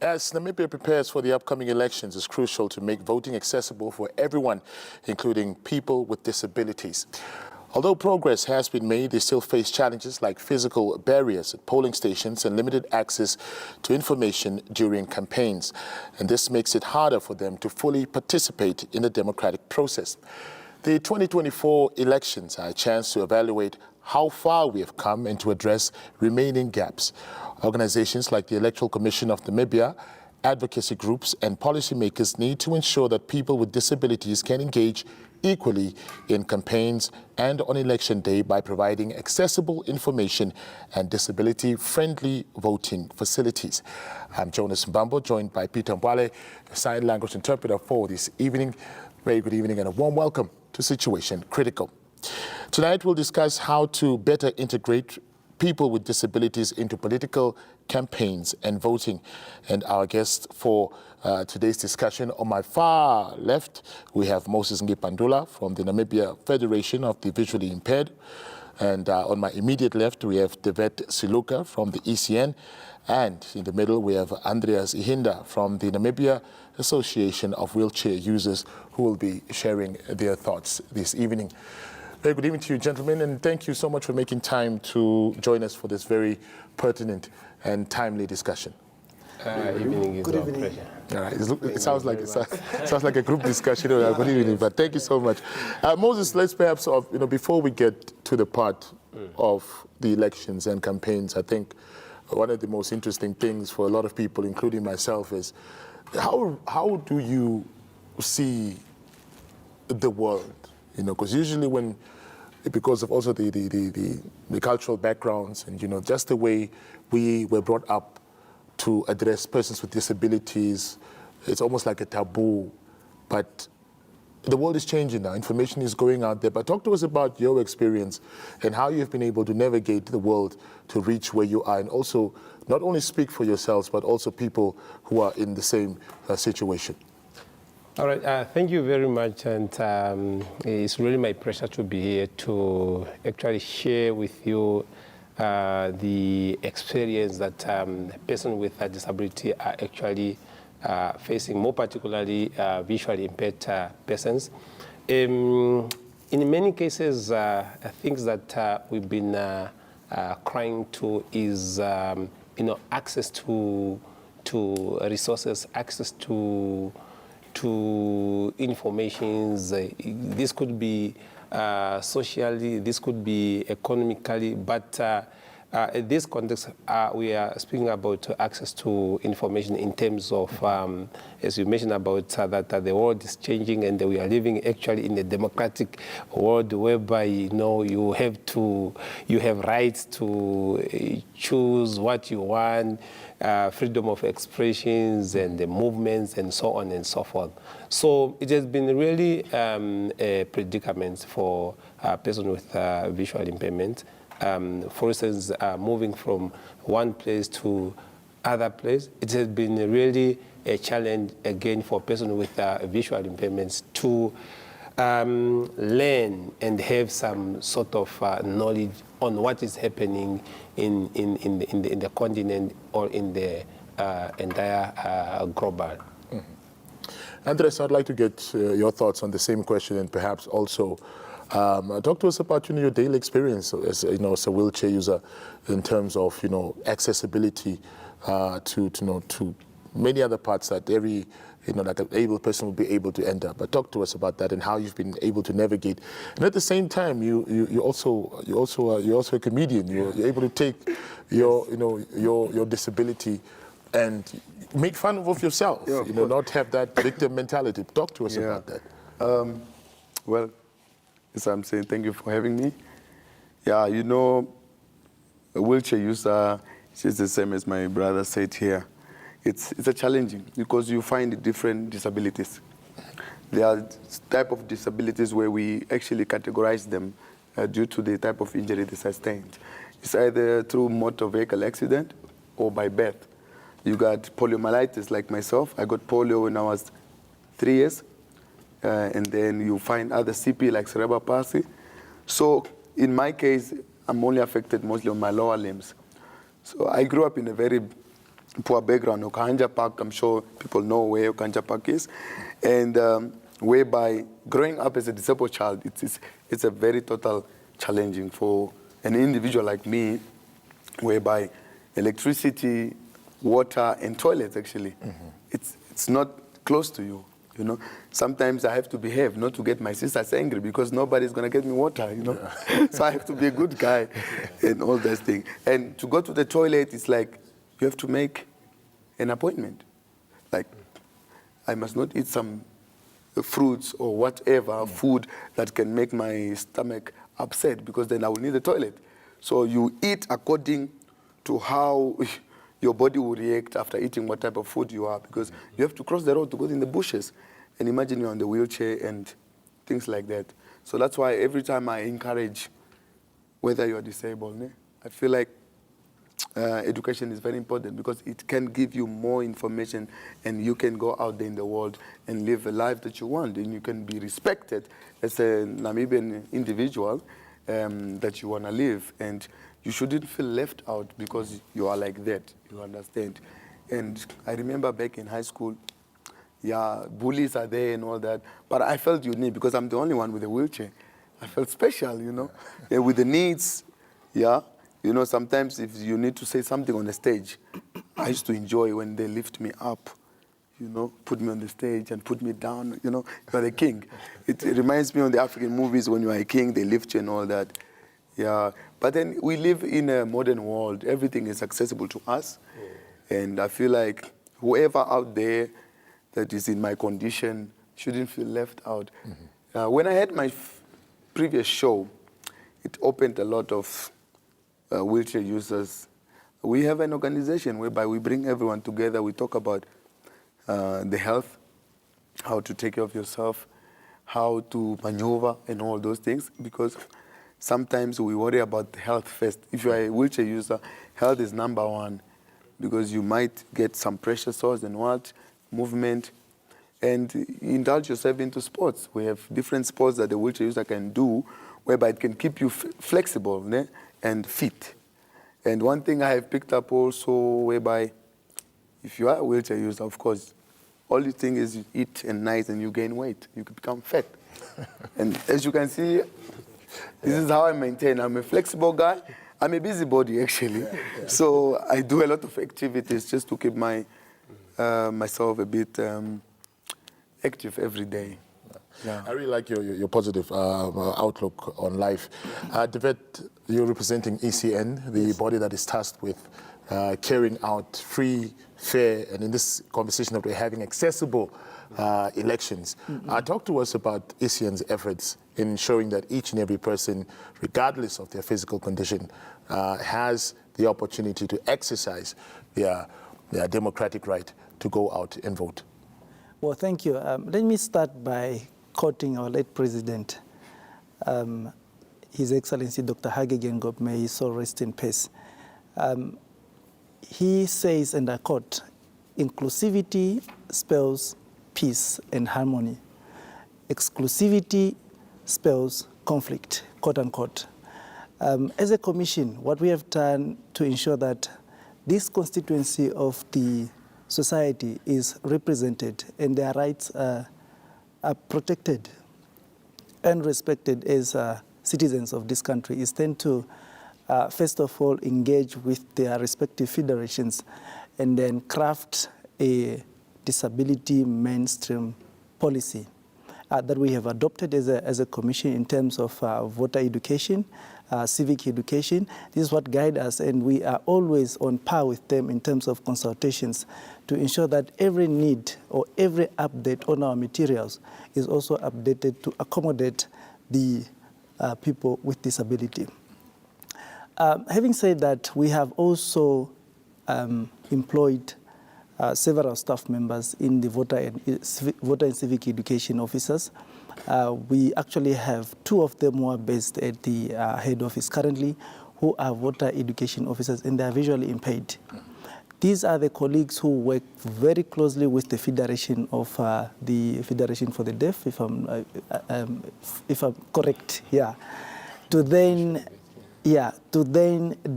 As Namibia prepares for the upcoming elections, it's crucial to make voting accessible for everyone, including people with disabilities. Although progress has been made, they still face challenges like physical barriers at polling stations and limited access to information during campaigns. And this makes it harder for them to fully participate in the democratic process. The 2024 elections are a chance to evaluate how far we have come and to address remaining gaps. Organizations like the Electoral Commission of Namibia, advocacy groups and policymakers need to ensure that people with disabilities can engage equally in campaigns and on election day by providing accessible information and disability-friendly voting facilities. I'm Jonas Mbambo, joined by Peter Mbwale, a sign language interpreter for this evening. Very good evening and a warm welcome to Situation Critical. Tonight we'll discuss how to better integrate people with disabilities into political campaigns and voting. And our guest for today's discussion, on my far left, we have Moses Nghipandulwa from the Namibia Federation of the Visually Impaired. And on my immediate left, we have Wet Siluka from the ECN. And in the middle, we have Andreas Ihinda from the Namibia Association of Wheelchair Users, who will be sharing their thoughts this evening. Very good evening to you, gentlemen, and thank you so much for making time to join us for this very pertinent and timely discussion. Evening is our pleasure. All right. It sounds like a group discussion. Good evening, but thank you so much. Moses, let's perhaps, before we get to the part of the elections and campaigns, I think one of the most interesting things for a lot of people, including myself, is how do you see the world? Because usually because of also the cultural backgrounds and, just the way we were brought up to address persons with disabilities, it's almost like a taboo. But the world is changing now. Information is going out there. But talk to us about your experience and how you've been able to navigate the world to reach where you are, and also not only speak for yourselves, but also people who are in the same situation. All right, thank you very much, and it's really my pleasure to be here to actually share with you the experience that persons with a disability are actually facing, more particularly visually impaired persons. In many cases, things that we've been crying to is, access to resources, access to informations. This could be socially, this could be economically, but in this context, we are speaking about access to information in terms of, as you mentioned about that the world is changing and we are living actually in a democratic world whereby, you have rights to choose what you want, freedom of expressions and the movements and so on and so forth. So it has been really a predicament for a person with visual impairment. For instance, moving from one place to other place, it has been really a challenge again for a person with visual impairments to learn and have some sort of knowledge on what is happening in the continent or in the entire global. Mm-hmm. Andres, I'd like to get your thoughts on the same question, and perhaps also talk to us about your daily experience as as a wheelchair user in terms of accessibility to many other parts that every like an able person will be able to enter. But talk to us about that and how you've been able to navigate. And at the same time, you're also a comedian. You're able to take your disability and make fun of yourself. Not have that victim mentality. Talk to us about that. Well, as I'm saying, thank you for having me. Yeah, a wheelchair user is the same as my brother said here. It's a challenging because you find different disabilities. There are type of disabilities where we actually categorize them due to the type of injury they sustained. It's either through motor vehicle accident or by birth. You got poliomyelitis like myself. I got polio when I was 3 years. And then you find other CP like cerebral palsy. So in my case, I'm only affected mostly on my lower limbs. So I grew up in a very poor background, Okanja Park, I'm sure people know where Okanja Park is, and whereby growing up as a disabled child, it's a very total challenging for an individual like me, whereby electricity, water, and toilets actually, it's not close to you. You know, sometimes I have to behave not to get my sisters angry because nobody's gonna get me water. You know, so I have to be a good guy and all that thing. And to go to the toilet, it's like you have to make an appointment. Like I must not eat some fruits or whatever food that can make my stomach upset because then I will need the toilet. So you eat according to how your body will react after eating what type of food you are, because you have to cross the road to go in the bushes. And imagine you're on the wheelchair and things like that. So that's why every time I encourage, whether you're disabled, I feel like education is very important because it can give you more information and you can go out there in the world and live a life that you want, and you can be respected as a Namibian individual that you want to live. And you shouldn't feel left out because you are like that, you understand? And I remember back in high school, yeah, bullies are there and all that, but I felt unique because I'm the only one with a wheelchair. I felt special, you know, and with the needs, yeah. You know, sometimes if you need to say something on the stage, I used to enjoy when they lift me up, you know, put me on the stage and put me down, you know, you're the king. It reminds me of the African movies when you are a king, they lift you and all that. Yeah, but then we live in a modern world. Everything is accessible to us. And I feel like whoever out there that is in my condition shouldn't feel left out. When I had my previous show, it opened a lot of wheelchair users. We have an organization whereby we bring everyone together. We talk about the health, how to take care of yourself, how to maneuver and all those things, because sometimes we worry about health first. If you are a wheelchair user, health is number one, because you might get some pressure sores and movement, and indulge yourself into sports. We have different sports that the wheelchair user can do, whereby it can keep you flexible and fit. And one thing I have picked up also, whereby if you are a wheelchair user, of course, all you think is you eat and nice and you gain weight. You can become fat. And as you can see, this is how I maintain. I'm a flexible guy. I'm a busybody, actually. So I do a lot of activities just to keep myself a bit active every day. Yeah. I really like your positive outlook on life. Devet, you're representing ECN, the body that is tasked with carrying out free, fair, and in this conversation that we're having, accessible elections. Talk to us about ECN's efforts in ensuring that each and every person, regardless of their physical condition, has the opportunity to exercise their democratic right to go out and vote. Well, thank you. Let me start by quoting our late president, His Excellency Dr. Hage Geingob, may his soul rest in peace. He says, and I quote, "Inclusivity spells peace and harmony. Exclusivity spells conflict," quote unquote. As a commission, what we have done to ensure that this constituency of the society is represented and their rights are protected and respected as citizens of this country is tend to, first of all, engage with their respective federations and then craft a disability mainstream policy that we have adopted as a commission in terms of voter education, civic education. This is what guides us, and we are always on par with them in terms of consultations to ensure that every need or every update on our materials is also updated to accommodate the people with disability. Having said that, we have also employed several staff members in the voter and civic education officers. We actually have 2 of them who are based at the head office currently, who are voter education officers, and they are visually impaired. These are the colleagues who work very closely with the Federation of the Federation for the Deaf, if I'm correct, to then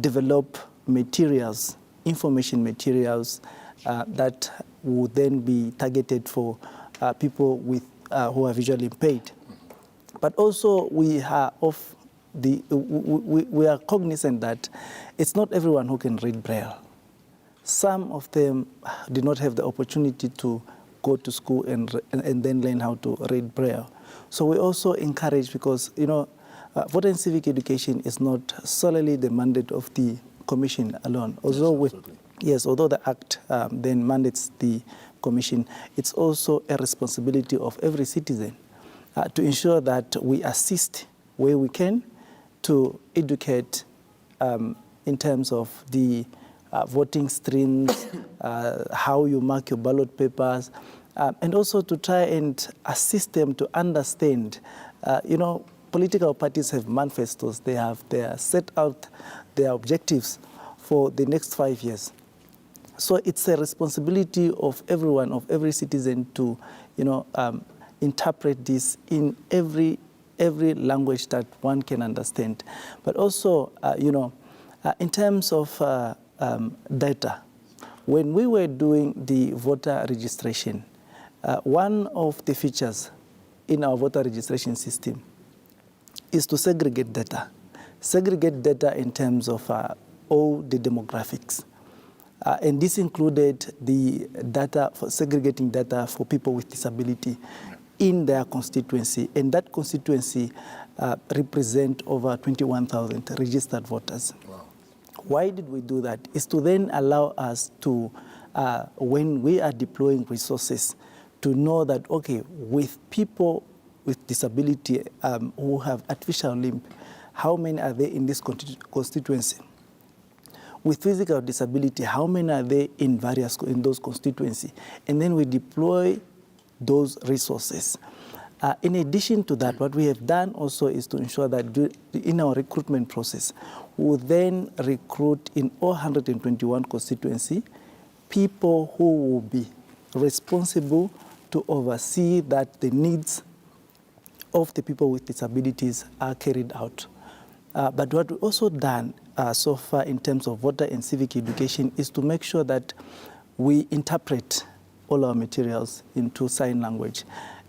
develop materials information materials that would then be targeted for people with, who are visually impaired. But also we are we are cognizant that it's not everyone who can read Braille. Some of them did not have the opportunity to go to school and then learn how to read Braille. So we also encourage, because voter and civic education is not solely the mandate of the Commission alone. Although although the Act then mandates the Commission, it's also a responsibility of every citizen to ensure that we assist where we can to educate in terms of the voting streams, how you mark your ballot papers, and also to try and assist them to understand. Political parties have manifestos. They have set out their objectives for the next 5 years. So it's a responsibility of everyone, of every citizen, to interpret this in every language that one can understand. But also, in terms of data, when we were doing the voter registration, one of the features in our voter registration system is to segregate data. Segregate data in terms of all the demographics. And this included the data, for segregating data for people with disability in their constituency. And that constituency represent over 21,000 registered voters. Wow. Why did we do that? Is to then allow us to, when we are deploying resources, to know that, okay, with people with disability who have artificial limb, how many are there in this constituency? With physical disability, how many are there in those constituencies? And then we deploy those resources. In addition to that, what we have done also is to ensure that in our recruitment process, we will then recruit in all 121 constituencies people who will be responsible to oversee that the needs of the people with disabilities are carried out. But what we've also done so far in terms of voter and civic education is to make sure that we interpret all our materials into sign language.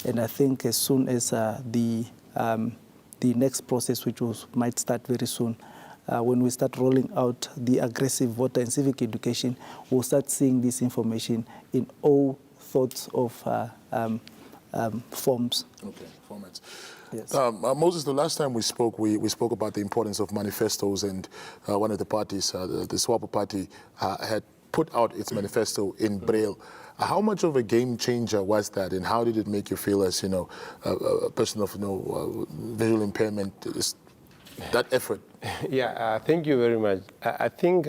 And I think as soon as the next process, which might start very soon, when we start rolling out the aggressive voter and civic education, we'll start seeing this information in all sorts of forms. Okay, formats. Yes. Moses, the last time we spoke about the importance of manifestos, and one of the parties, the SWAPO party, had put out its manifesto in Braille. How much of a game changer was that, and how did it make you feel as a person of visual impairment? That effort. Yeah, thank you very much. I think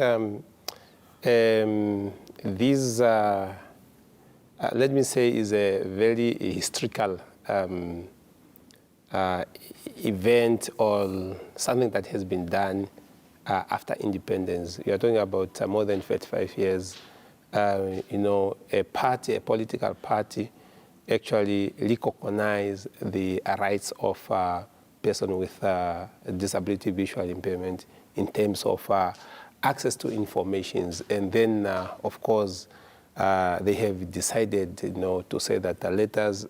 this, let me say, is a very historical event or something that has been done after independence. We are talking about more than 35 years. A political party, actually recognize the rights of person with disability, visual impairment, in terms of access to informations. And then, of course, they have decided, to say that let us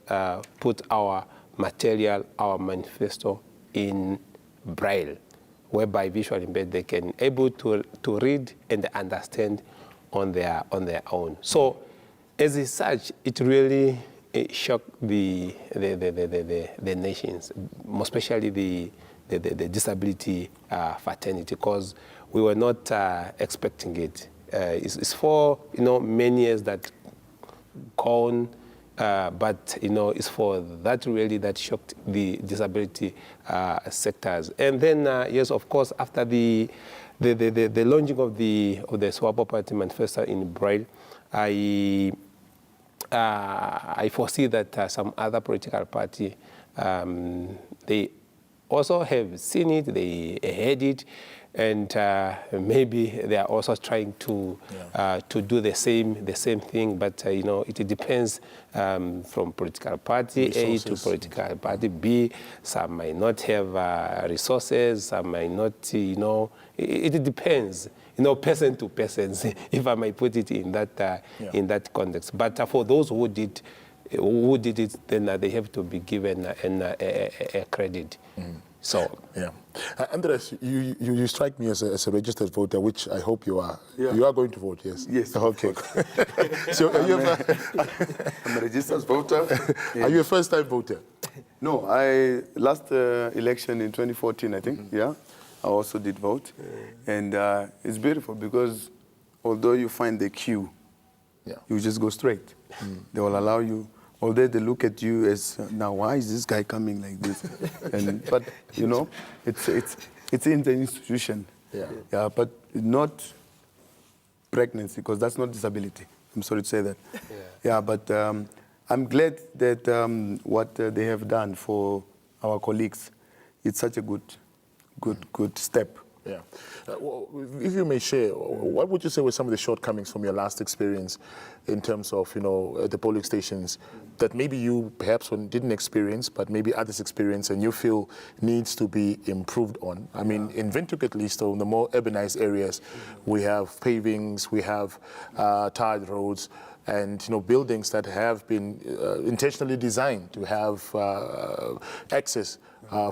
put our material, our manifesto in Braille, whereby visual impaired they can able to read and understand on their own. So, as such, it really shocked the nations, especially the disability fraternity, because we were not expecting it. It's for many years that gone, but it's for that really that shocked the disability sectors. And then yes, of course, after the launching of the SWAPO Party Manifesto in Braille, I foresee that some other political party, they also have seen it, they heard it, and maybe they are also trying to do the same thing. But it depends from political party resources. A to political party B. Some might not have resources. Some might not. It depends. person to person, if I might put it in that context. But for those who did it, then they have to be given a credit. So yeah, Andreas, you strike me as a registered voter, which I hope you are. Yeah. You are going to vote, yes? Yes. Okay. So I'm a registered voter. Yeah. Are you a first-time voter? No, last election in 2014, I think. Yeah, I also did vote, and it's beautiful because although you find the queue, you just go straight. They will allow you. Although they look at you as, now why is this guy coming like this? But it's in the institution. Yeah, but not pregnancy, because that's not disability. I'm sorry to say that. Yeah, but I'm glad that what they have done for our colleagues, it's such a good step. Yeah. Well, if you may share, what would you say were some of the shortcomings from your last experience in terms of, at the polling stations that maybe you perhaps didn't experience, but maybe others experience and you feel needs to be improved on? I mean, in Windhoek at least, or in the more urbanized areas, we have pavings, we have tarred roads, and buildings that have been intentionally designed to have access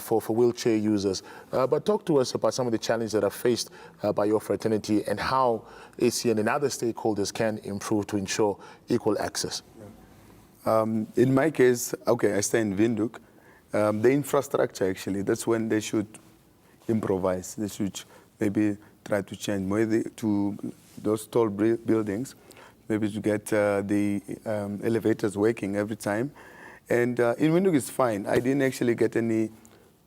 for wheelchair users. But talk to us about some of the challenges that are faced by your fraternity and how ACN and other stakeholders can improve to ensure equal access. In my case, okay, I stay in Windhoek. The infrastructure, actually, that's when they should improvise. They should maybe try to change maybe to those tall buildings, maybe to get the elevators working every time. And in Windhoek, it's fine. I didn't actually get any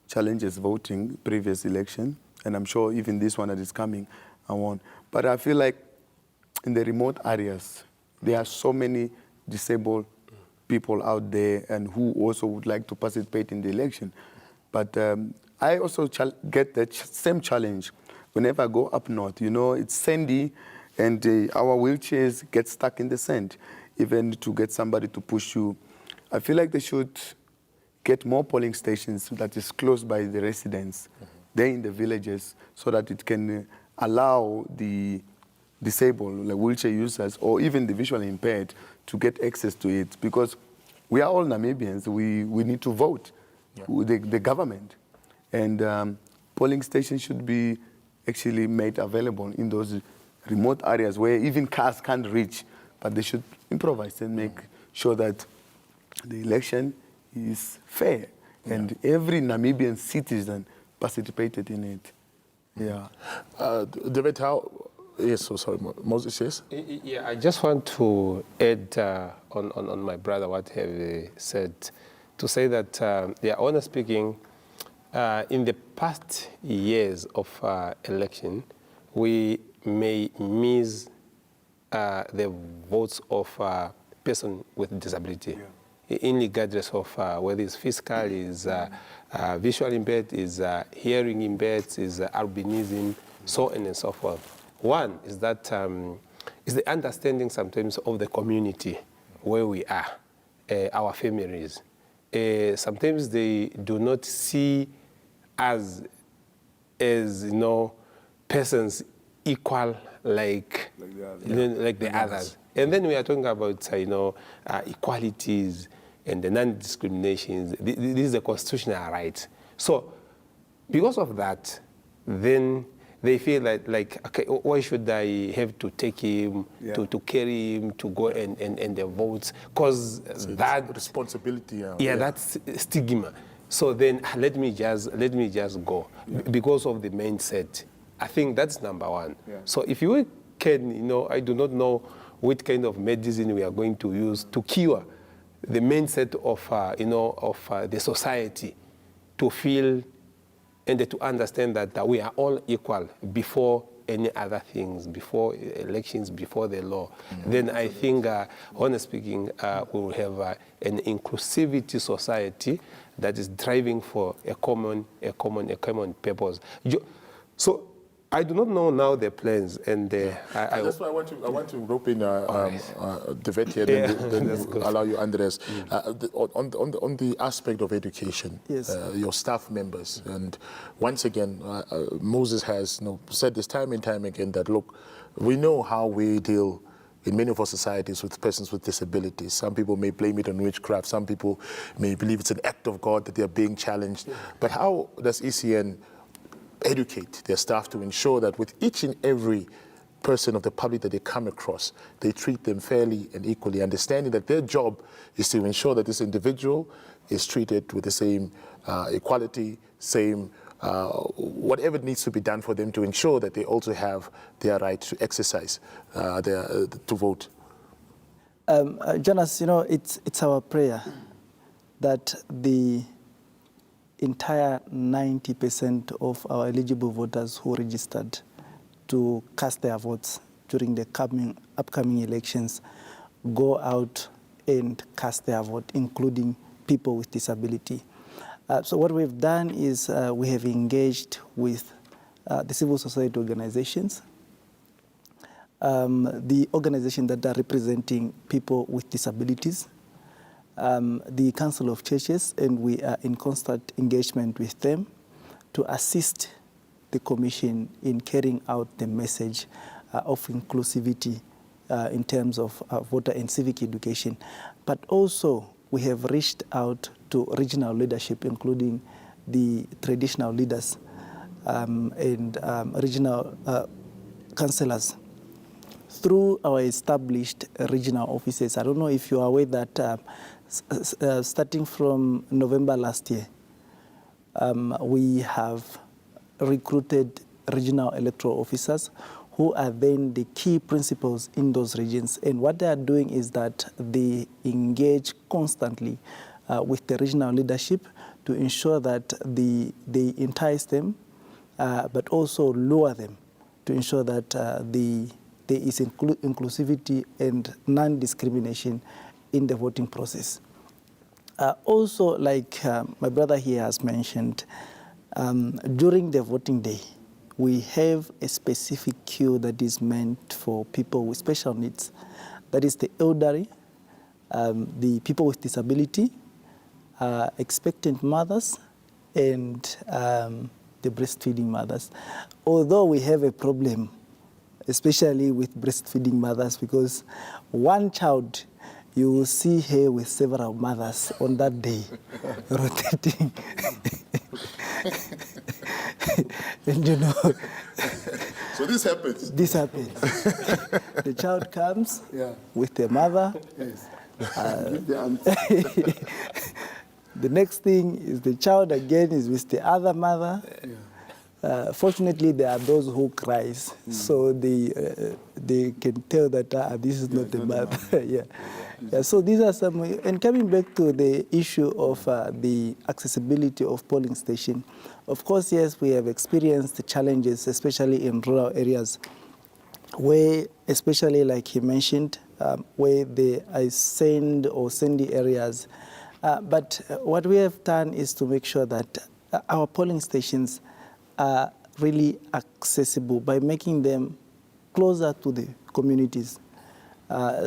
challenges voting previous election, and I'm sure even this one that is coming, I won't. But I feel like in the remote areas, there are so many disabled people out there and who also would like to participate in the election. But I also get that same challenge whenever I go up north. It's sandy, and our wheelchairs get stuck in the sand, even to get somebody to push you. I feel like they should get more polling stations that is close by the residents, there in the villages, so that it can allow the disabled, like wheelchair users, or even the visually impaired, to get access to it. Because we are all Namibians, we need to vote, the government. And polling stations should be actually made available in those remote areas where even cars can't reach, but they should improvise and make sure that the election is fair and every Namibian citizen participated in it. Yeah. David, yes, so sorry, Moses, yes? Yeah, I just want to add on my brother what he said, to say that, honestly speaking, in the past years of election, we may miss the votes of person with disability, regardless of whether it's physical, is visually impaired, is hearing impaired, is albinism, so on and so forth. One is that is the understanding sometimes of the community where we are, our families. Sometimes they do not see us as persons equal like the others. And then we are talking about equalities and the non-discriminations. This is a constitutional right. So because of that, then they feel like okay, why should I have to take him, to carry him, to go and the votes? Because that responsibility. That's stigma. So then let me just go because of the mindset. I think that's number one. So if you can, I do not know what kind of medicine we are going to use to cure the mindset of the society, to feel and to understand that we are all equal before any other things, before elections, before the law. Then I think, honestly speaking, we will have an inclusivity society that is driving for a common purpose. So I do not know now the plans, and that's why I want to rope in the vet here, then we'll allow you, Andreas. On the aspect of education, Yes. Your staff members, and once again, Moses has said this time and time again that, look, we know how we deal in many of our societies with persons with disabilities. Some people may blame it on witchcraft. Some people may believe it's an act of God that they are being challenged. Yeah. But how does ECN educate their staff to ensure that with each and every person of the public that they come across, they treat them fairly and equally, understanding that their job is to ensure that this individual is treated with the same equality, same whatever needs to be done for them to ensure that they also have their right to exercise, to vote? Jonas, it's our prayer that the entire 90% of our eligible voters who registered to cast their votes during the upcoming elections go out and cast their vote, including people with disability. So what we've done is we have engaged with the civil society organizations, the organizations that are representing people with disabilities, the Council of Churches, and we are in constant engagement with them to assist the Commission in carrying out the message of inclusivity in terms of voter and civic education. But also, we have reached out to regional leadership, including the traditional leaders and regional councillors, through our established regional offices. I don't know if you are aware that starting from November last year, we have recruited regional electoral officers who are then the key principals in those regions. And what they are doing is that they engage constantly with the regional leadership to ensure that they entice them, but also lure them to ensure that there is inclusivity and non-discrimination in the voting process. Also, like my brother here has mentioned, during the voting day, we have a specific queue that is meant for people with special needs. That is the elderly, the people with disability, expectant mothers, and the breastfeeding mothers. Although we have a problem, especially with breastfeeding mothers, because one child, you will see her with several mothers on that day, rotating. And so this happens? This happens. The child comes with the mother. Yes. The next thing is the child again is with the other mother. Yeah. Fortunately, there are those who cries, so they can tell that this is not the mother. Yeah, so these are some. And coming back to the issue of the accessibility of polling station, of course, yes, we have experienced the challenges, especially in rural areas, where, especially like he mentioned, where there are sand or sandy areas. But what we have done is to make sure that our polling stations are really accessible by making them closer to the communities.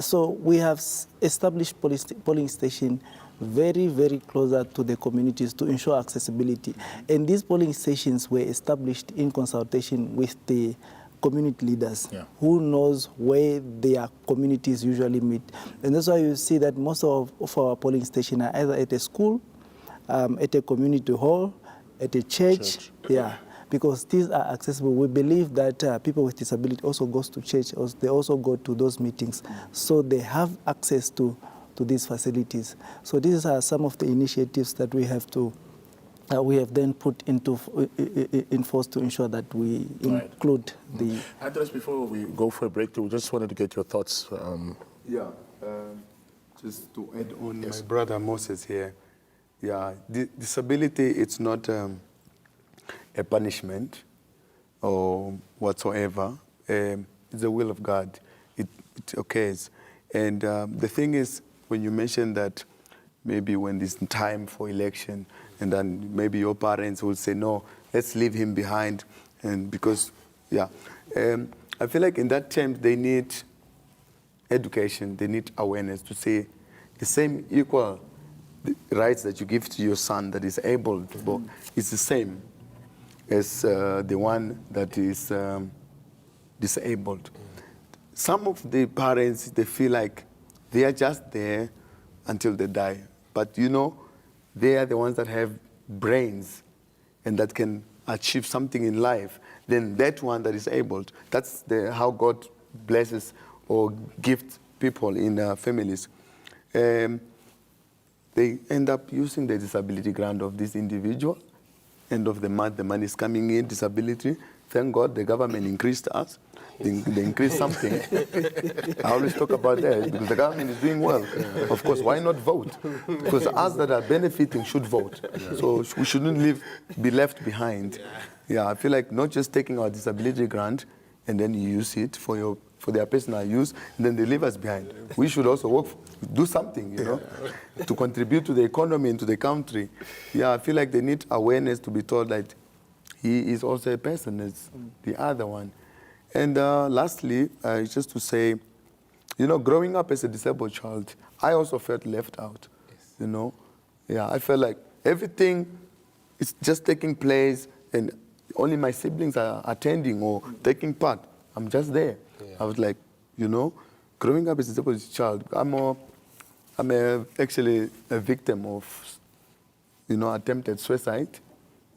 So we have established polling station very, very closer to the communities to ensure accessibility. And these polling stations were established in consultation with the community leaders who knows where their communities usually meet. And that's why you see that most of our polling stations are either at a school, at a community hall, at a church. Because these are accessible. We believe that people with disability also go to church, or they also go to those meetings, so they have access to these facilities. So these are some of the initiatives that we have to we have then put in force to ensure that we include the... Andreas, before we go for a break, we just wanted to get your thoughts. Just to add on my brother Moses here. Disability, it's not a punishment or whatsoever. It's the will of God. It occurs. And the thing is, when you mention that maybe when it's time for election, and then maybe your parents will say, no, let's leave him behind, and because Yeah. I feel like in that term, they need education, they need awareness to say the same equal rights that you give to your son that is able to, it's the same as the one that is disabled. Some of the parents, they feel like they are just there until they die. But you know, they are the ones that have brains and that can achieve something in life. Then that one that is able, that's how God blesses or gifts people in families. They end up using the disability grant of this individual. End of the month, the money is coming in, disability. Thank God the government increased us. They increased something. I always talk about that because the government is doing well. Of course, why not vote? Because us that are benefiting should vote. So we shouldn't be left behind. Yeah, I feel like not just taking our disability grant and then you use it for their personal use, and then they leave us behind. We should also work, do something, you know, to contribute to the economy and to the country. Yeah, I feel like they need awareness to be told that he is also a person as the other one. And lastly, just to say, you know, growing up as a disabled child, I also felt left out, you know. Yeah, I felt like everything is just taking place and only my siblings are attending or taking part. I'm just there. Yeah. I was like, you know, growing up as a disabled child, I'm actually a victim of, you know, attempted suicide,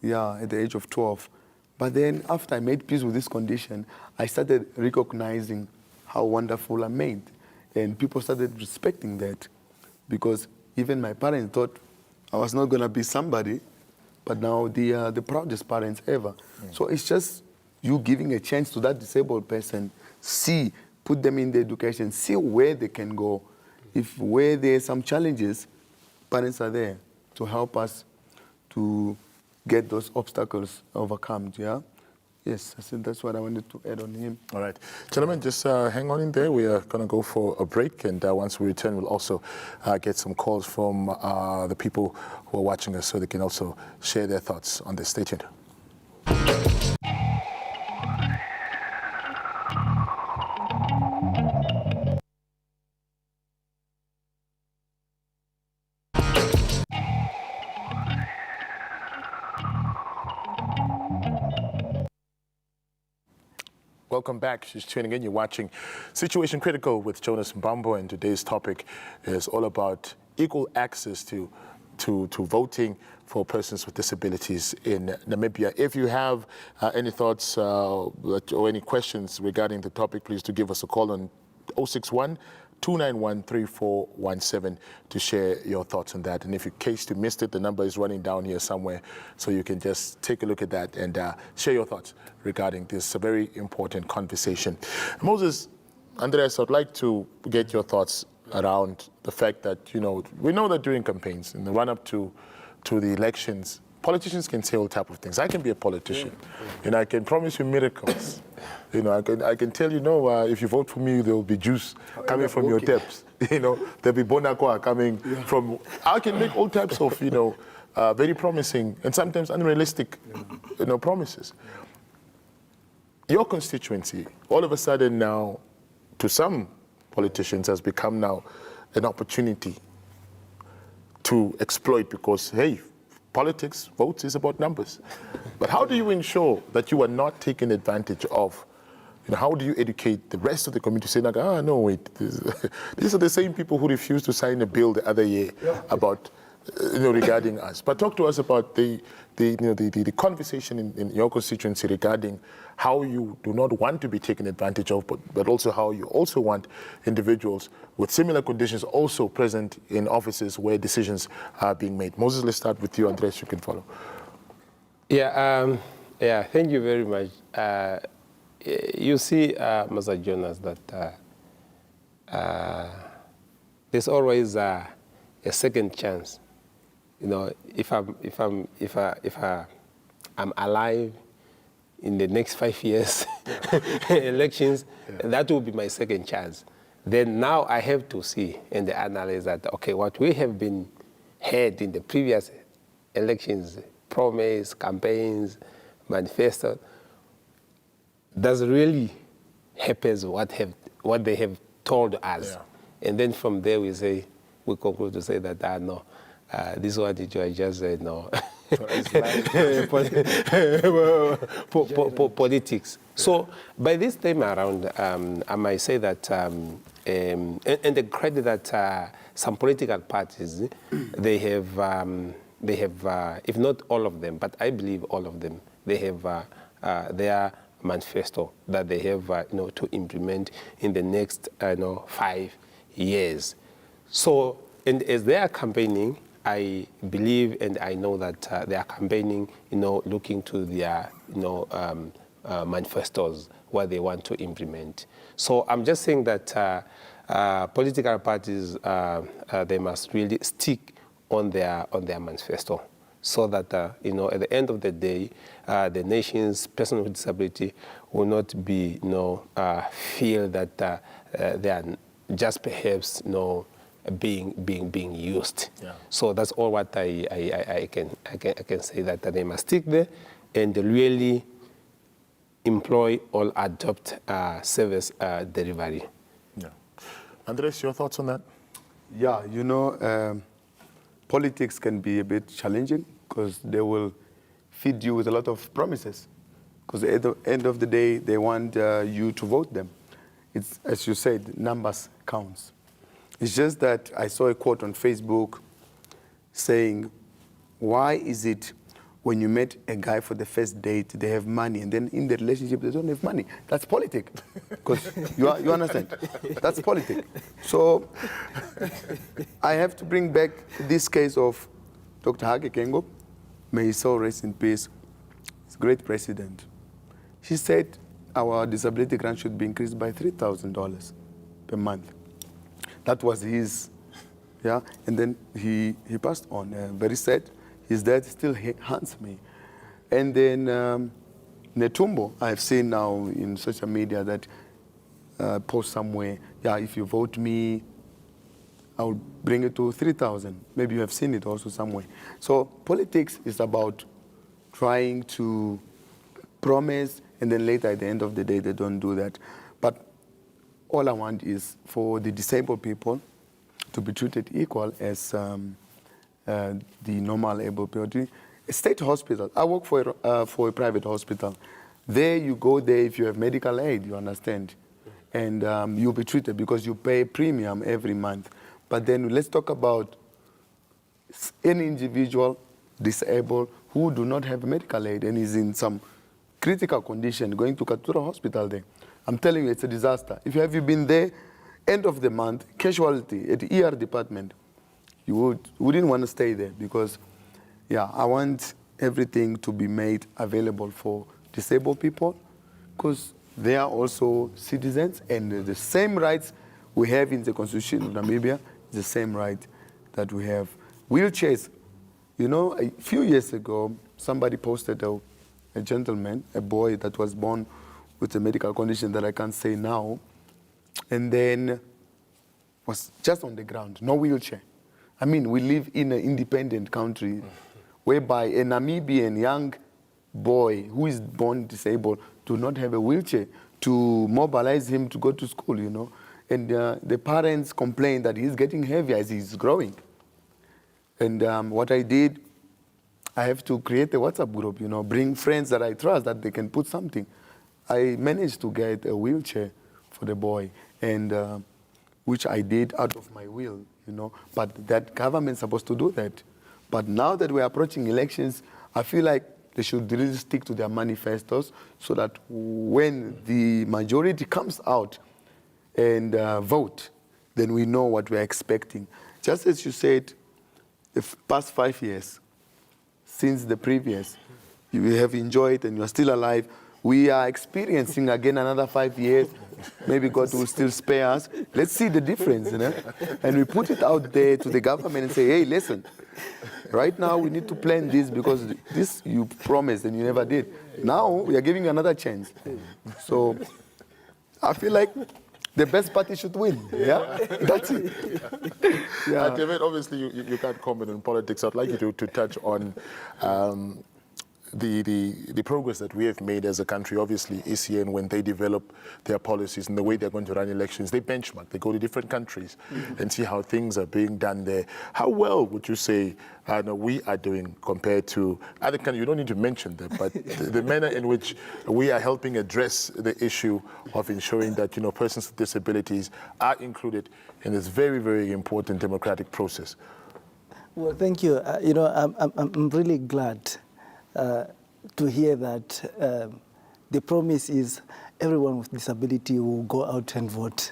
yeah, at the age of 12. But then after I made peace with this condition, I started recognizing how wonderful I'm made. And people started respecting that because even my parents thought I was not going to be somebody, but now they are the proudest parents ever. So it's just you giving a chance to that disabled person, put them in the education, see where they can go. If where there are some challenges, parents are there to help us to get those obstacles overcome, yeah? Yes, I think that's what I wanted to add on him. All right. Gentlemen, just hang on in there. We are going to go for a break, and once we return, we'll also get some calls from the people who are watching us so they can also share their thoughts on this. Stay tuned. Welcome back. She's tuning in. You're watching Situation Critical with Jonas Mbambo, and today's topic is all about equal access to voting for persons with disabilities in Namibia. If you have any thoughts or any questions regarding the topic, please do give us a call on 061-291-3417 to share your thoughts on that. And if in case you missed it, the number is running down here somewhere, so you can just take a look at that and share your thoughts regarding this very important conversation. Moses, Andreas, I'd like to get your thoughts around the fact that, you know, we know that during campaigns, in the run-up to the elections, politicians can say all type of things. I can be a politician, and I can promise you miracles. You know, I can tell you, no, if you vote for me, there will be juice coming from your taps. You know, there'll be bonaqua coming from. I can make all types of, you know, very promising and sometimes unrealistic, you know, promises. Your constituency, all of a sudden now, to some politicians, has become now an opportunity to exploit because, hey, politics, votes is about numbers. But how do you ensure that you are not taken advantage of? You know, how do you educate the rest of the community saying, like, no, wait, these are the same people who refused to sign a bill the other year about, you know, regarding us. But talk to us about the conversation in your constituency regarding how you do not want to be taken advantage of, but also how you also want individuals with similar conditions also present in offices where decisions are being made. Moses, let's start with you. Andreas, you can follow. Yeah, thank you very much. You see, Mr. Jonas, that there's always a second chance. You know, if I'm alive in the next 5 years, elections, that will be my second chance. Then now I have to see and analyze that, okay, what we have been heard in the previous elections, promise, campaigns, manifestos, does it really happens what they have told us? Yeah. And then from there we conclude to say that, no, this one you just said no. Politics. So by this time around, I might say that, and the credit that some political parties, they have, if not all of them, but I believe all of them, they have their manifesto that they have, to implement in the next, 5 years. So, and as they are campaigning, I believe and I know that they are campaigning, looking to their, manifestos, what they want to implement. So I'm just saying that political parties, they must really stick on their manifesto, so that, at the end of the day, the nation's person with disability will not be, feel that they are just perhaps, being used. Yeah. So that's all what I can say, that they must stick there and really employ or adopt service delivery. Yeah. Andres, your thoughts on that? Yeah, politics can be a bit challenging because they will feed you with a lot of promises. Because at the end of the day, they want you to vote them. It's, as you said, numbers counts. It's just that I saw a quote on Facebook saying, why is it when you met a guy for the first date, they have money, and then in the relationship, they don't have money? That's politics. Because you understand? That's politics. So I have to bring back this case of Dr. Hage Kengo. May his soul rest in peace. He's a great president. She said our disability grant should be increased by $3,000 per month. That was his, and then he passed on. Very sad. His dad still haunts me. And then Netumbo, I've seen now in social media that post somewhere, if you vote me, I'll bring it to 3,000. Maybe you have seen it also somewhere. So politics is about trying to promise, and then later at the end of the day, they don't do that. But all I want is for the disabled people to be treated equal as the normal able people. A state hospital. I work for a private hospital. There you go there if you have medical aid, you understand. And you'll be treated because you pay premium every month. But then let's talk about any individual disabled who do not have medical aid and is in some critical condition going to Katura Hospital there. I'm telling you, it's a disaster. If you have been there, end of the month, casualty at the ER department, you wouldn't want to stay there because, I want everything to be made available for disabled people because they are also citizens and the same rights we have in the Constitution of Namibia, the same right that we have. Wheelchairs, a few years ago, somebody posted a gentleman, a boy that was born with a medical condition that I can't say now, and then was just on the ground, no wheelchair. I mean, we live in an independent country whereby a Namibian young boy who is born disabled do not have a wheelchair to mobilize him to go to school, And the parents complain that he's getting heavier as he's growing. And what I did, I have to create a WhatsApp group, bring friends that I trust that they can put something. I managed to get a wheelchair for the boy, and which I did out of my will, But that government's supposed to do that. But now that we're approaching elections, I feel like they should really stick to their manifestos so that when the majority comes out and vote, then we know what we're expecting. Just as you said, the past 5 years, since the previous, you have enjoyed and you're still alive. We are experiencing again another 5 years. Maybe God will still spare us. Let's see the difference, And we put it out there to the government and say, hey, listen, right now we need to plan this because this you promised and you never did. Now we are giving you another chance. So I feel like the best party should win. That's it. David, obviously you can't comment on politics. I'd like you to touch on the progress that we have made as a country, obviously, ASEAN, when they develop their policies and the way they're going to run elections, they benchmark, they go to different countries and see how things are being done there. How well would you say we are doing compared to other countries? You don't need to mention them, but the manner in which we are helping address the issue of ensuring that, persons with disabilities are included in this very, very important democratic process. Well, thank you. I'm really glad to hear that the promise is everyone with disability will go out and vote.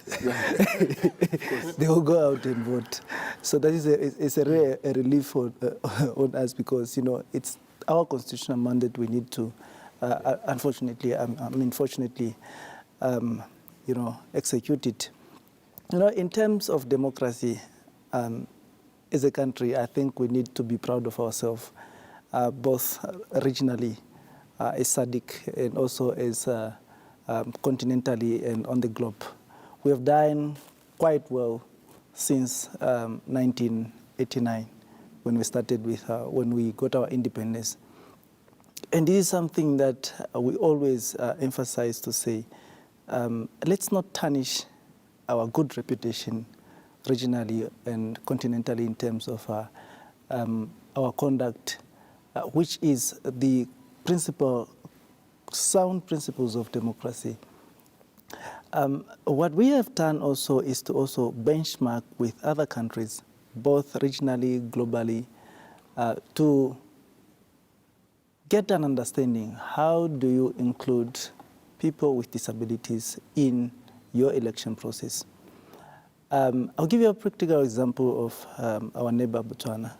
They will go out and vote. So that is a relief on us, because it's our constitutional mandate. We need to, unfortunately, fortunately, execute it. In terms of democracy, as a country, I think we need to be proud of ourselves, both regionally, as SADC, and also as continentally and on the globe. We have done quite well since 1989, when we started with, when we got our independence. And this is something that we always emphasize to say, let's not tarnish our good reputation regionally and continentally in terms of our conduct, which is the sound principles of democracy. What we have done also is to also benchmark with other countries, both regionally, globally, to get an understanding. How do you include people with disabilities in your election process? I'll give you a practical example of our neighbor, Botswana.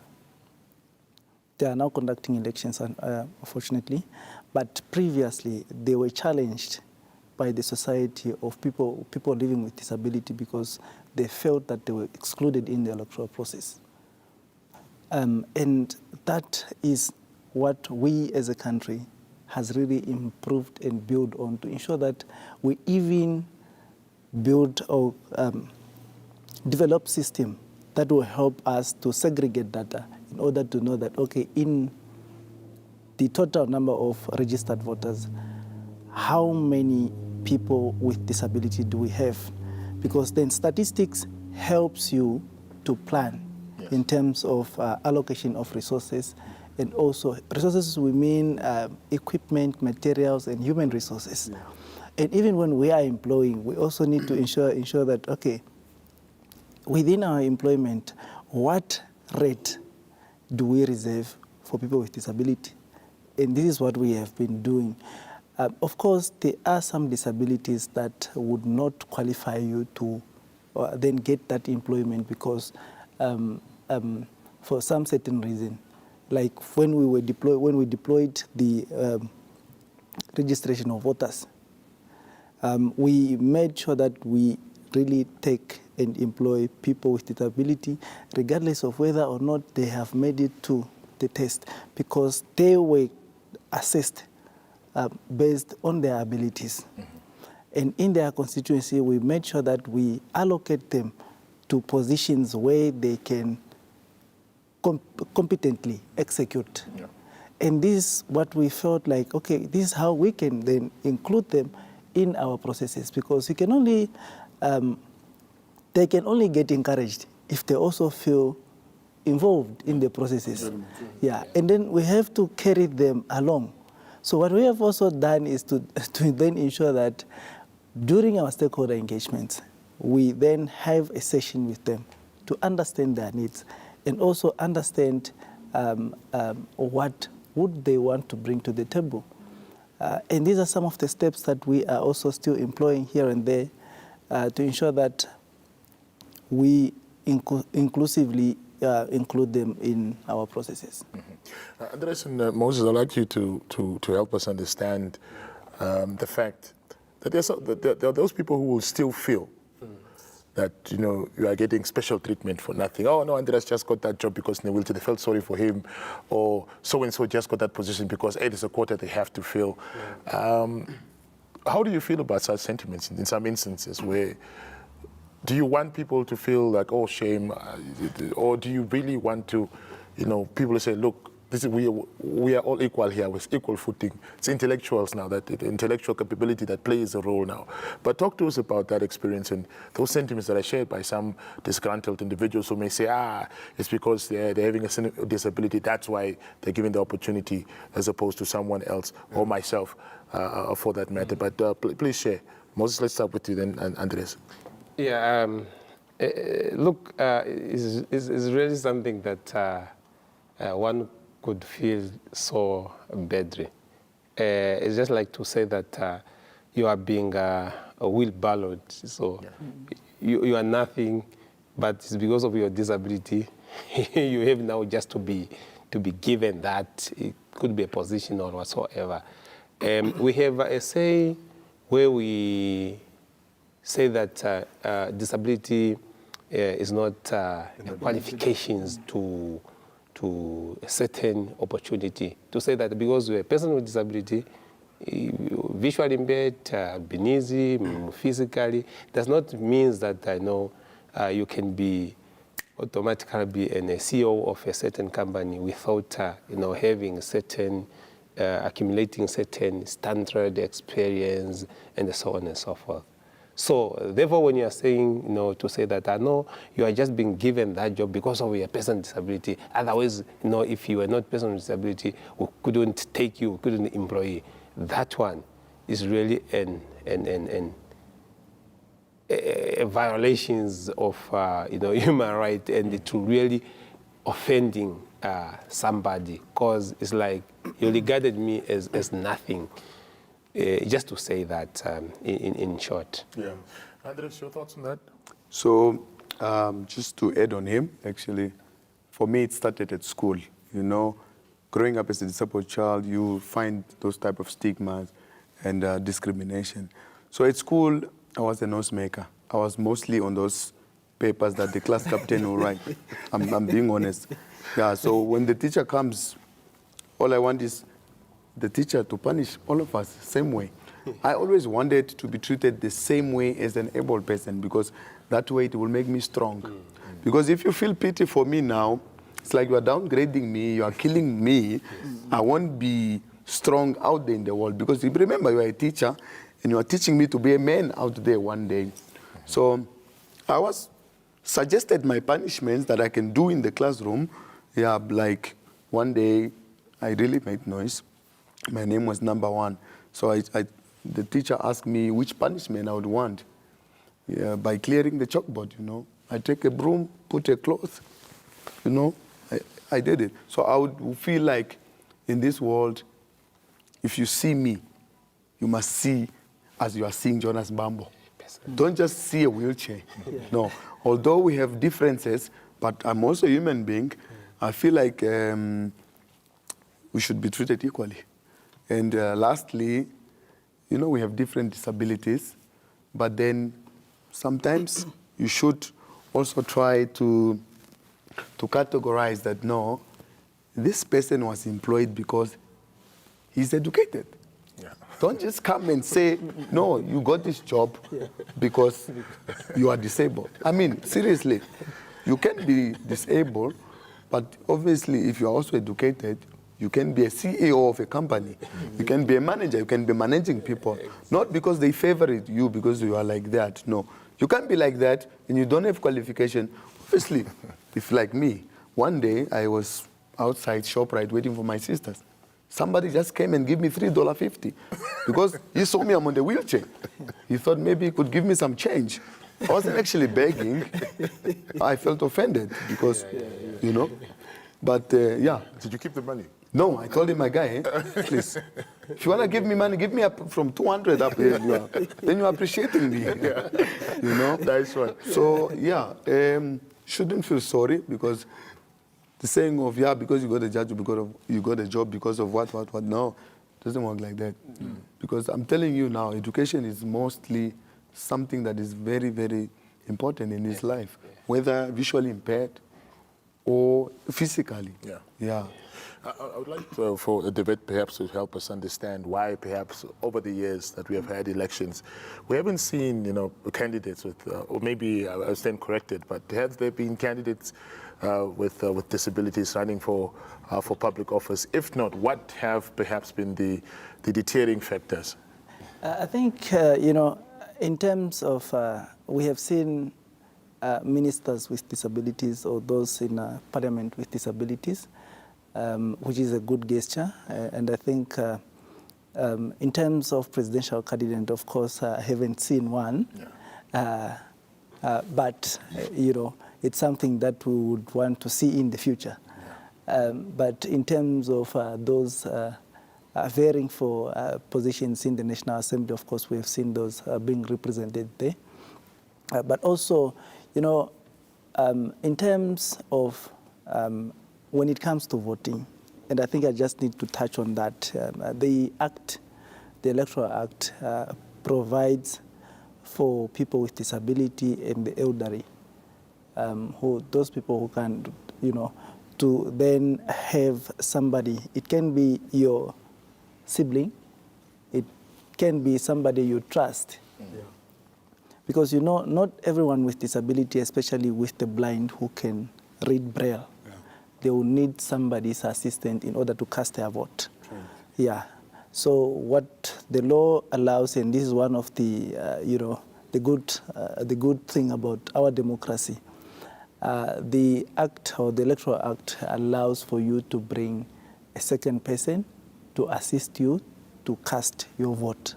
They are now conducting elections, unfortunately, but previously they were challenged by the society of people living with disability, because they felt that they were excluded in the electoral process. And that is what we as a country has really improved and built on, to ensure that we even build or develop system that will help us to segregate data in order to know that, okay, in the total number of registered voters, how many people with disability do we have? Because then statistics helps you to plan in terms of allocation of resources. And also, resources, we mean equipment, materials, and human resources. And even when we are employing, we also need to ensure that, okay, within our employment, what rate do we reserve for people with disability? And this is what we have been doing. Of course, there are some disabilities that would not qualify you to then get that employment, because for some certain reason, like when we deployed the registration of voters, we made sure that we really take and employ people with disability, regardless of whether or not they have made it to the test, because they were assessed based on their abilities. And in their constituency, we made sure that we allocate them to positions where they can competently execute. And this is what we felt like, okay, this is how we can then include them in our processes, because you can only, they can only get encouraged if they also feel involved in the processes. And then we have to carry them along. So what we have also done is to then ensure that during our stakeholder engagements, we then have a session with them to understand their needs and also understand what would they want to bring to the table. And these are some of the steps that we are also still employing here and there to ensure that we inclusively include them in our processes. Andreas and Moses, I'd like you to help us understand the fact that there are those people who will still feel that, you are getting special treatment for nothing. Oh, no, Andreas just got that job because they felt sorry for him, or so-and-so just got that position because it is a quota they have to fill. How do you feel about such sentiments in some instances where, do you want people to feel like, oh, shame, or do you really want to, people to say, look, we are all equal here with equal footing. It's intellectuals now, that the intellectual capability that plays a role now. But talk to us about that experience and those sentiments that are shared by some disgruntled individuals who may say, it's because they're having a disability, that's why they're given the opportunity as opposed to someone else or myself for that matter. But please share. Moses, let's start with you then, Andreas. Yeah, look, it's really something that one could feel so badly. It's just like to say that you are being wheelbarrowed, so you are nothing, but it's because of your disability you have now just to be given that. It could be a position or whatsoever. We have a say where we say that disability is not qualifications to a certain opportunity. To say that because you're a person with disability, visually impaired, albinism, physically, does not mean that you can be automatically be a CEO of a certain company without having certain accumulating certain standard experience and so on and so forth. So therefore, when you are saying, to say that, you are just being given that job because of your person with disability. Otherwise, if you were not person with disability, we couldn't take you, we couldn't employ you. That one is really a violations of human rights, and to really offending somebody, because it's like you regarded me as nothing. Just to say that in short. Yeah. Andreas, your thoughts on that? So just to add on him, actually, for me it started at school. Growing up as a disabled child, you find those type of stigmas and discrimination. So at school, I was a noisemaker. I was mostly on those papers that the class captain will write. I'm being honest. Yeah, so when the teacher comes, all I want is the teacher to punish all of us the same way. I always wanted to be treated the same way as an able person, because that way it will make me strong. Because if you feel pity for me now, it's like you are downgrading me, you are killing me. I won't be strong out there in the world, because remember, you are a teacher and you are teaching me to be a man out there one day. So I was suggested my punishments that I can do in the classroom. Yeah, like one day I really made noise. My name was number 1. So the teacher asked me which punishment I would want. Yeah, by clearing the chalkboard, I take a broom, put a cloth, I did it. So I would feel like in this world, if you see me, you must see as you are seeing Jonas Mbambo. Don't just see a wheelchair. No, although we have differences, but I'm also a human being, I feel like we should be treated equally. And lastly, we have different disabilities, but then sometimes you should also try to categorize that, no, this person was employed because he's educated. Yeah. Don't just come and say, no, you got this job because you are disabled. I mean, seriously, you can be disabled, but obviously if you are also educated, you can be a CEO of a company. You can be a manager. You can be managing people. Not because they favor you because you are like that. No. You can't be like that and you don't have qualification. Obviously, if like me, one day I was outside ShopRite waiting for my sisters. Somebody just came and gave me $3.50 because he saw me, I'm on the wheelchair. He thought maybe he could give me some change. I wasn't actually begging. I felt offended because, But yeah. Did you keep the money? No, I told him, my guy, please, if you want to give me money, give me up from 200 up here. Then you're appreciating me. Yeah. Nice one. So, yeah, shouldn't feel sorry, because the saying of, because you got a job, you got a job because of what, no, it doesn't work like that. Because I'm telling you now, education is mostly something that is very, very important in his life, whether visually impaired or physically. Yeah. I would like for the debate perhaps to help us understand why perhaps over the years that we have had elections, we haven't seen, candidates with, or maybe I stand corrected, but have there been candidates with disabilities running for public office? If not, what have perhaps been the deterring factors? I think, in terms of, we have seen ministers with disabilities or those in parliament with disabilities, which is a good gesture. And I think in terms of presidential candidate, of course, I haven't seen one. Yeah. But, it's something that we would want to see in the future. Yeah. But in terms of those varying for positions in the National Assembly, of course, we have seen those being represented there. But also, in terms of when it comes to voting, and I think I just need to touch on that, the Electoral Act provides for people with disability and the elderly, those people who can, to then have somebody, it can be your sibling, it can be somebody you trust. Yeah. Because, not everyone with disability, especially with the blind who can read Braille, they will need somebody's assistance in order to cast their vote. Right. Yeah. So what the law allows, and this is one of the, the good thing about our democracy, the Act or the Electoral Act allows for you to bring a second person to assist you to cast your vote.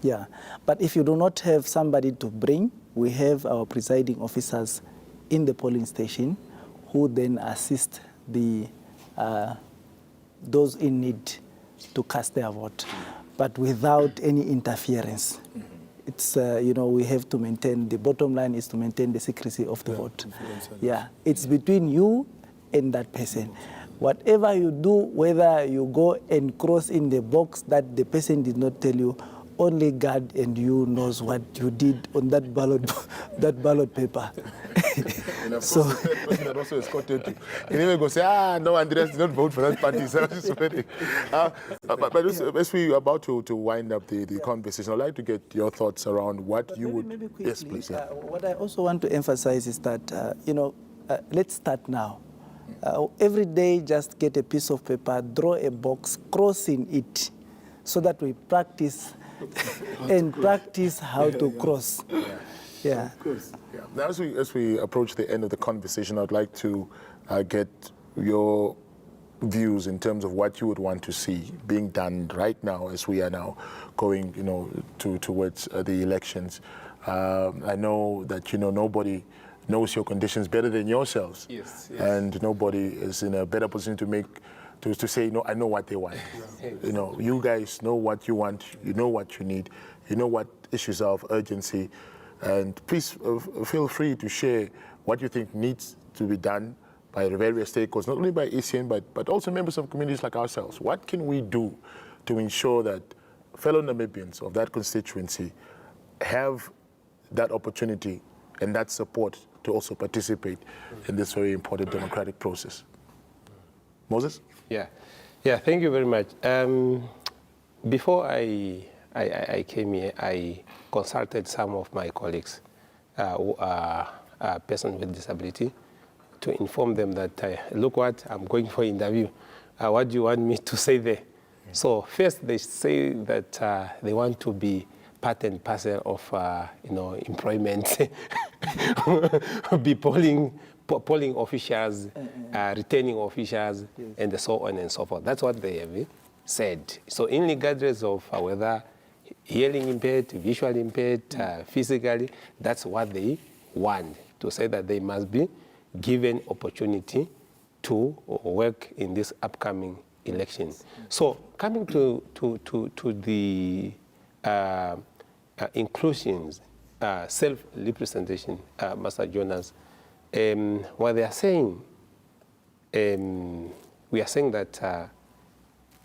Yeah. But if you do not have somebody to bring, we have our presiding officers in the polling station who then assist those in need to cast their vote, but without any interference. Mm-hmm. It's, we have to maintain, the bottom line is to maintain the secrecy of the vote. Yeah, it's between you and that person. Whatever you do, whether you go and cross in the box that the person did not tell you, only God and you knows what you did on that ballot paper. And of course, the third person that also escorted you. You never go say, no, Andreas did not vote for that party. So just waiting. But as we are about to wind up the conversation, I'd like to get your thoughts around what but you would... Maybe quickly, yes, please. Yeah. What I also want to emphasize is that, let's start now. Every day, just get a piece of paper, draw a box, cross in it, so that we practice practice how to cross. Yeah. Yeah. Now, as we approach the end of the conversation, I'd like to get your views in terms of what you would want to see being done right now as we are now going, towards the elections. I know that nobody knows your conditions better than yourselves. Yes. And nobody is in a better position to say, no, I know what they want. Yeah. You guys know what you want, you know what you need, you know what issues are of urgency, and please feel free to share what you think needs to be done by the various stakeholders, not only by ECN, but also members of communities like ourselves. What can we do to ensure that fellow Namibians of that constituency have that opportunity and that support to also participate in this very important democratic process? Moses? Yeah, thank you very much. Before I came here, I consulted some of my colleagues who are persons with disability to inform them that, look what, I'm going for interview. What do you want me to say there? Mm-hmm. So first they say that they want to be part and parcel of, employment, be polling officials, returning officials, yes, and so on and so forth. That's what they have said. So in regardless of whether hearing impaired, visually impaired, physically, that's what they want, to say that they must be given opportunity to work in this upcoming election. So coming to the inclusions, self-representation, Master Jonas, what they are saying, we are saying that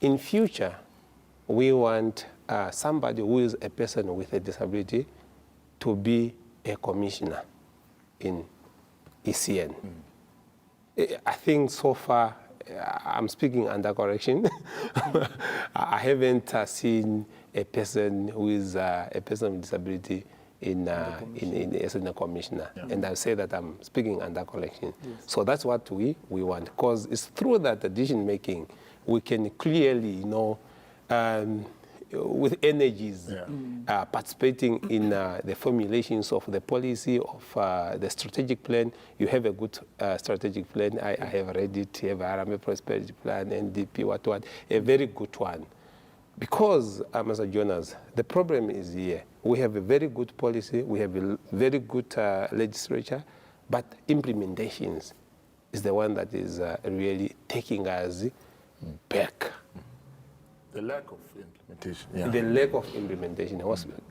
in future, we want somebody who is a person with a disability to be a commissioner in ECN. I think so far I'm speaking under correction. I haven't seen a person who is a person with disability in the commissioner, and I say that I'm speaking under correction. Yes. So that's what we want, because it's through that decision making we can clearly, with energies, participating in the formulations of the policy, of the strategic plan. You have a good strategic plan. I have read it. You have Harambee Prosperity Plan, NDP, what, a very good one. Because, Mr. Jonas, the problem is here. We have a very good policy. We have a very good legislature, but implementations is the one that is really taking us back. The lack of implementation. Yeah. The lack of implementation.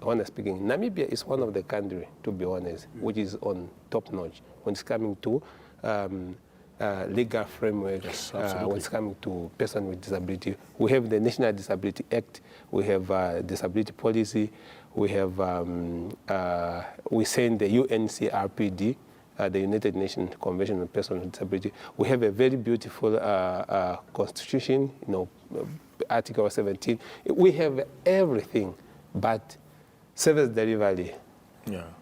Honestly speaking, Namibia is one of the countries, to be honest, which is on top notch when it's coming to legal framework, when it's coming to person with disability. We have the National Disability Act, we have disability policy, we have, we send the UNCRPD, the United Nations Convention on Persons with Disability. We have a very beautiful constitution, Article 17. We have everything, but service delivery,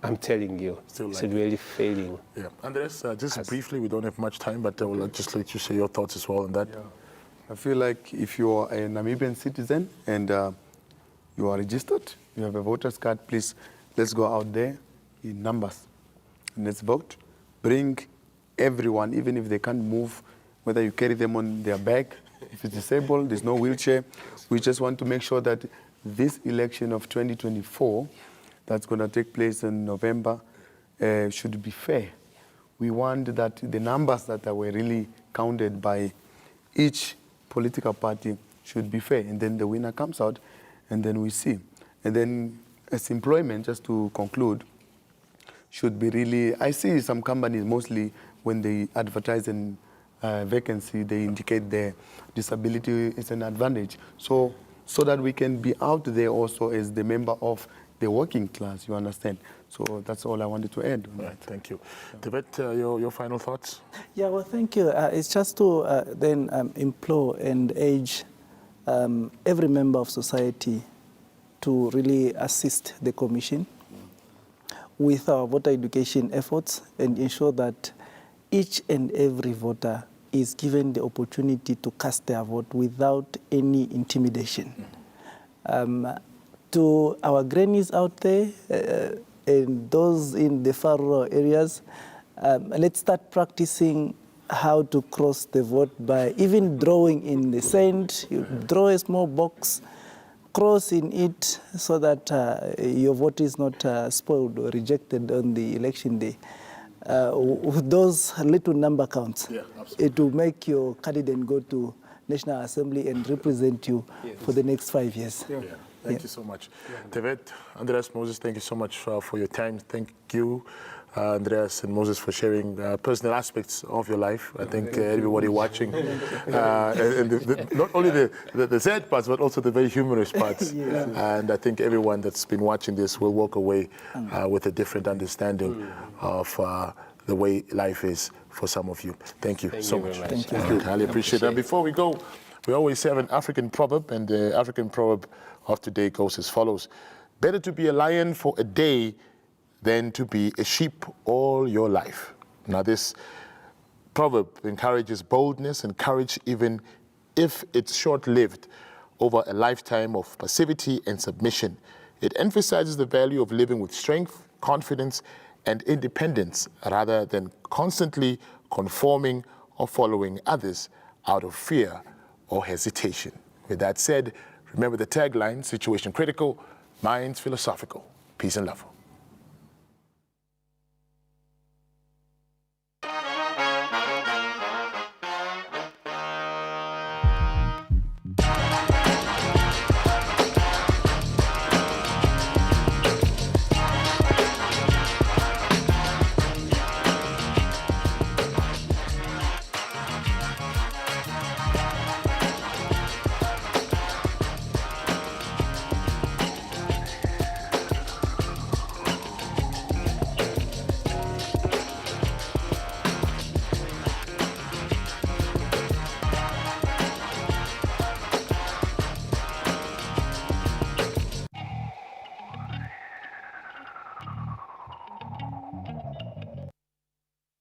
I'm telling you, it's really failing. Yeah. Andreas, just briefly, we don't have much time, but I will just let you share your thoughts as well on that. Yeah. I feel like if you are a Namibian citizen and you are registered, you have a voter's card, please, let's go out there in numbers. Let's vote. Bring everyone, even if they can't move, whether you carry them on their back, if it's disabled, there's no wheelchair. We just want to make sure that this election of 2024 that's going to take place in November should be fair. We want that the numbers that were really counted by each political party should be fair, and then the winner comes out, and then we see. And then as employment, just to conclude, should be really, I see some companies mostly when they advertise in vacancy, they indicate their disability is an advantage. So that we can be out there also as the member of the working class, you understand? So that's all I wanted to add. Right, thank you. Tibet, your final thoughts? Yeah, well, thank you. It's just to then implore and urge every member of society to really assist the Commission with our voter education efforts and ensure that each and every voter is given the opportunity to cast their vote without any intimidation. To our grannies out there and those in the far rural areas, let's start practicing how to cross the vote by even drawing in the sand. You draw a small box, cross in it so that your vote is not spoiled or rejected on the election day. Those little number counts, it will make your candidate go to National Assembly and represent you for the next 5 years. Thank you so much. Tibet, Andreas, Moses, thank you so much for your time. Thank you, Andreas and Moses, for sharing personal aspects of your life. I think everybody watching, and not only the sad parts, but also the very humorous parts. And I think everyone that's been watching this will walk away with a different understanding of the way life is for some of you. Thank you so much. Thank you. I highly appreciate it. And before we go, we always have an African proverb, and the African proverb of today goes as follows: better to be a lion for a day than to be a sheep all your life. Now, this proverb encourages boldness and courage, even if it's short-lived, over a lifetime of passivity and submission. It emphasizes the value of living with strength, confidence, and independence, rather than constantly conforming or following others out of fear or hesitation. With that said, remember the tagline: situation critical, minds philosophical. Peace and love.